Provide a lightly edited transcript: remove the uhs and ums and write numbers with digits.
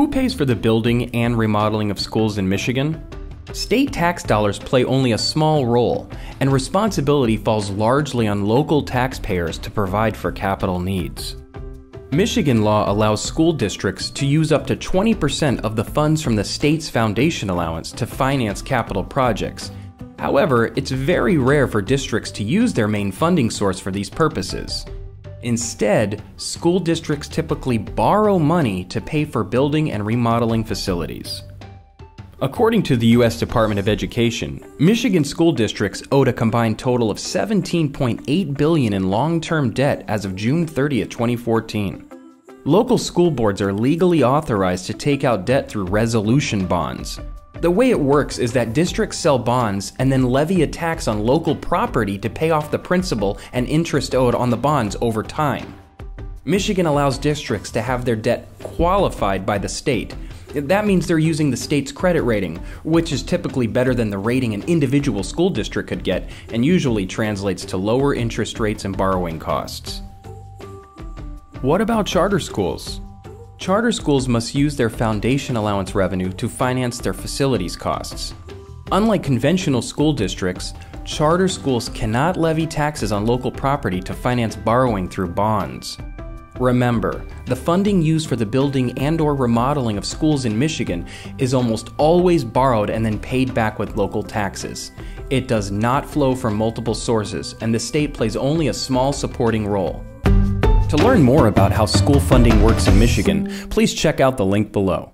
Who pays for the building and remodeling of schools in Michigan? State tax dollars play only a small role, and responsibility falls largely on local taxpayers to provide for capital needs. Michigan law allows school districts to use up to 20% of the funds from the state's foundation allowance to finance capital projects. However, it's very rare for districts to use their main funding source for these purposes. Instead, school districts typically borrow money to pay for building and remodeling facilities. According to the U.S. Department of Education, Michigan school districts owed a combined total of $17.8 billion in long-term debt as of June 30, 2014. Local school boards are legally authorized to take out debt through resolution bonds. The way it works is that districts sell bonds and then levy a tax on local property to pay off the principal and interest owed on the bonds over time. Michigan allows districts to have their debt qualified by the state. That means they're using the state's credit rating, which is typically better than the rating an individual school district could get and usually translates to lower interest rates and borrowing costs. What about charter schools? Charter schools must use their foundation allowance revenue to finance their facilities costs. Unlike conventional school districts, charter schools cannot levy taxes on local property to finance borrowing through bonds. Remember, the funding used for the building and/or remodeling of schools in Michigan is almost always borrowed and then paid back with local taxes. It does not flow from multiple sources, and the state plays only a small supporting role. To learn more about how school funding works in Michigan, please check out the link below.